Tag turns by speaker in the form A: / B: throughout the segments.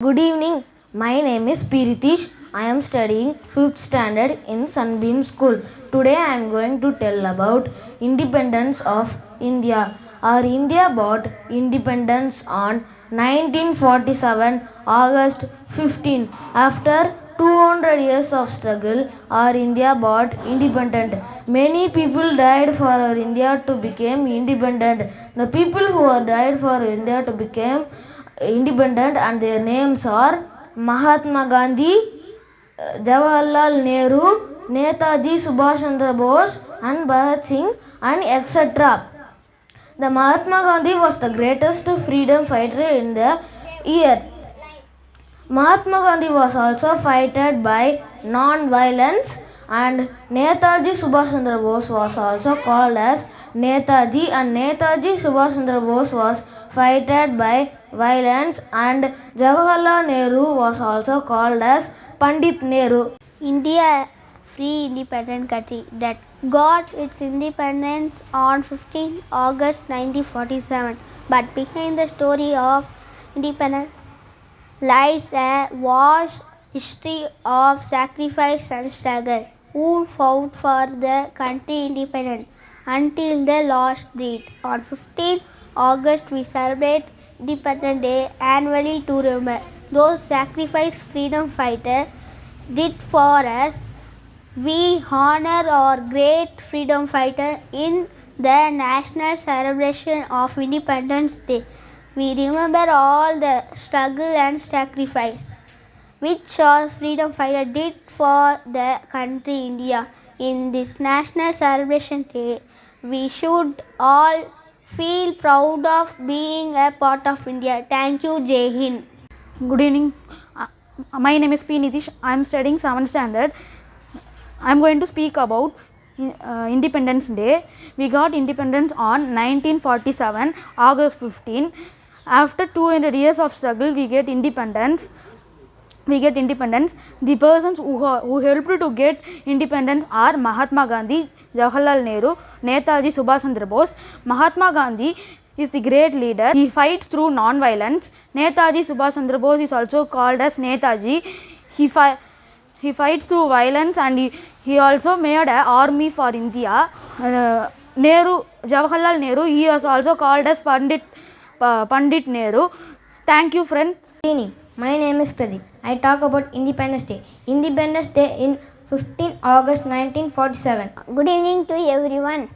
A: Good evening. My name is Piritish. I am studying 5th standard in Sunbeam School. Today I am going to tell about independence of India. Our India bought independence on 1947 August 15. After 200 years of struggle, our India bought independent. Many people died for our India to become independent. The people who are died for India to become independent and their names are Mahatma Gandhi, Jawaharlal Nehru, Netaji Subhash Chandra Bose and Bhagat Singh and etc. The Mahatma Gandhi was the greatest freedom fighter in the year. Mahatma Gandhi was also fighted by non-violence and Netaji Subhash Chandra Bose was also called as Netaji and Netaji Subhash Chandra Bose was fighted by violence and Jawaharlal Nehru was also called as Pandit Nehru.
B: India, free independent country that got its independence on 15 August 1947. But behind the story of independence lies a vast history of sacrifice and struggle. Who fought for the country independent until the last breath. On 15 August, we celebrate Independence Day annually to remember those sacrifice freedom fighters did for us. We honor our great freedom fighter in the national celebration of Independence Day. We remember all the struggle and sacrifice which our freedom fighter did for the country India. In this national celebration day, we should all feel proud of being a part of India. Thank you, Jai Hind.
C: Good evening. My name is P. Nitish. I am studying 7th standard. I am going to speak about Independence Day. We got independence on 1947 August 15. After 200 years of struggle, we get independence. The persons who helped to get independence are Mahatma Gandhi, Jawaharlal Nehru, Netaji Subhash Chandra Bose. Mahatma Gandhi is the great leader. He fights through non-violence. Netaji Subhash Chandra Bose is also called as Netaji. He fights through violence and he also made an army for India. Jawaharlal Nehru, he is also called as Pandit Nehru. Thank you, friends.
A: My name is Pradeep. I talk about Independence Day. Independence Day in 15 August 1947.
B: Good evening to everyone.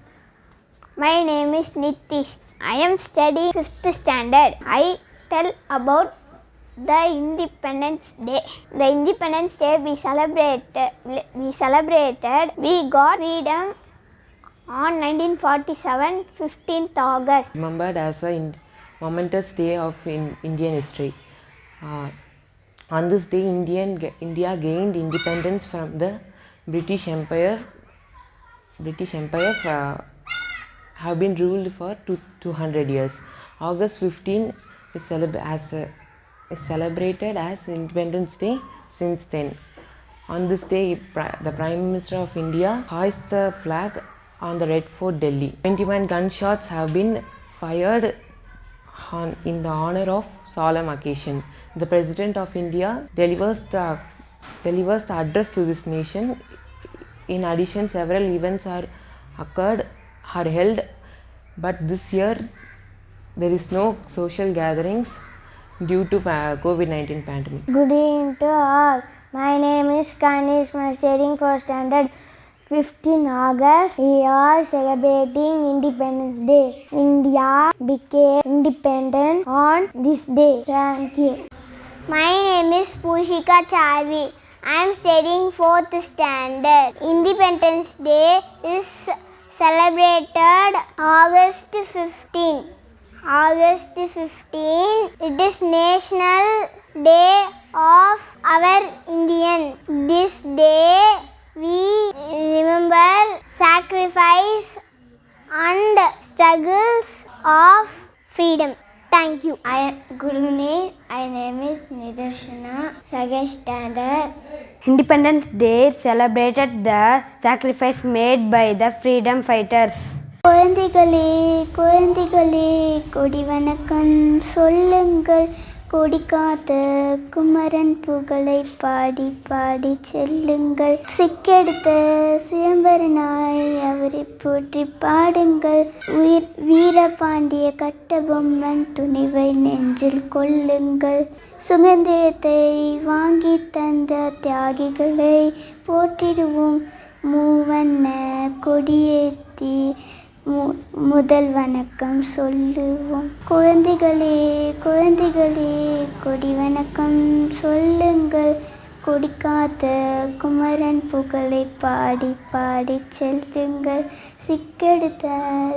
B: My name is Nitish. I am studying 5th standard. I tell about the Independence Day. The Independence Day we we got freedom on 1947 15th August.
D: Remembered as a momentous day of Indian history. On this day, India gained independence from the British Empire. Have been ruled for 200 years. August 15 is celebrated as Independence Day since then. On this day, the Prime Minister of India hoists the flag on the Red Fort, Delhi. 21 gunshots have been fired in the honor of solemn occasion. The President of India delivers the address to this nation. In addition, several events are held, but this year there is no social gatherings due to COVID-19 pandemic.
B: Good evening to all. My name is Kanish. I am studying 4th standard. 15 August, we are celebrating Independence Day. India became independent on this day. Thank you. My name is Pushika Charvi. I am studying 4th standard. Independence Day is celebrated August 15. August 15, it is National Day of our Indian. This day we remember sacrifice and struggles of freedom. Thank you.
E: Good evening. My name is Nidarshana, 2nd standard.
A: Independence Day celebrated the sacrifice made by the freedom fighters.
E: குழந்தைகளே குழந்தைகளே கொடி வணக்கம் சொல்லுங்கள் கொடிக்காத்த குமரன் புகழை பாடி பாடி செல்லுங்கள். சிக்கெடுத்த சிதம்பரனாய் அவரை போற்றி பாடுங்கள். வீரபாண்டிய கட்டபொம்மன் துணிவை நெஞ்சில் கொள்ளுங்கள். சுதந்திரத்தை வாங்கி தந்த தியாகிகளை போற்றிடுவோம். மூவண்ண கொடியேற்றி முதல் வணக்கம் சொல்லுவோம். குழந்தைகளே குழந்தைகளே கொடி வணக்கம் சொல்லுங்கள். கொடிக்காத்த குமரன் புகழை பாடி பாடி செல்லுங்கள். சிக்கெடுத்த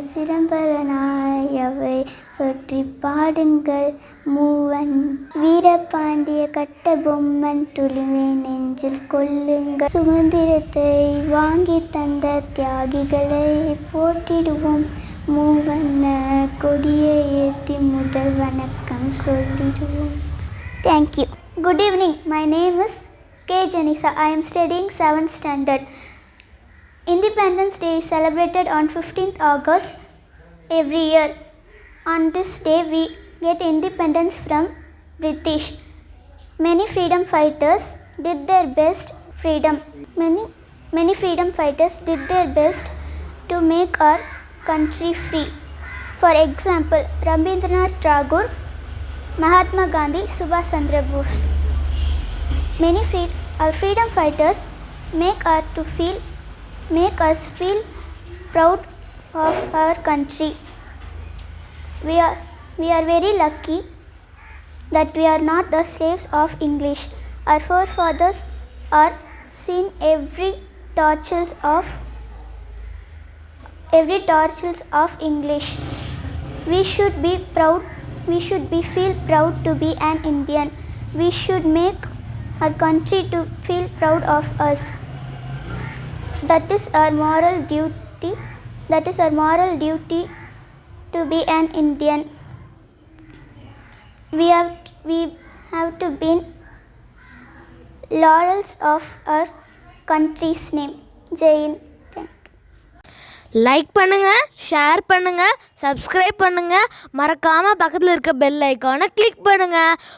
E: சிதம்பரனாய் அவை பற்றி பாடுங்கள். மூவன் வீரபாண்டிய கட்டபொம்மன் துளிவை நெஞ்சில் கொள்ளுங்கள். சுதந்திரத்தை வாங்கி தந்த தியாகிகளை போற்றிடுவோம். மூவண்ண கொடியை ஏற்றி முதல் வணக்கம் சொல்லிடுவோம். Thank you. Good evening. My name is K. Janisa. I am studying 7th standard. Independence Day is celebrated on 15th August every year. On this day we get independence from British. Many freedom fighters did their best Many freedom fighters did their best to make our country free. For example, Rabindranath Tagore, Mahatma Gandhi, Subhash Chandra Bose. Many freedom fighters make us feel proud of our country. We are very lucky that we are not the slaves of English. Our forefathers are seen every torches of English. We should feel proud to be an Indian. We should make our country to feel proud of us. That is our moral duty to be an Indian. We have to be laurels of our country's name. Jai Hind.
A: Like பண்ணுங்க, share பண்ணுங்க, subscribe பண்ணுங்க, மறக்காம பக்கத்தில் இருக்க bell ஐக்கானை click பண்ணுங்க.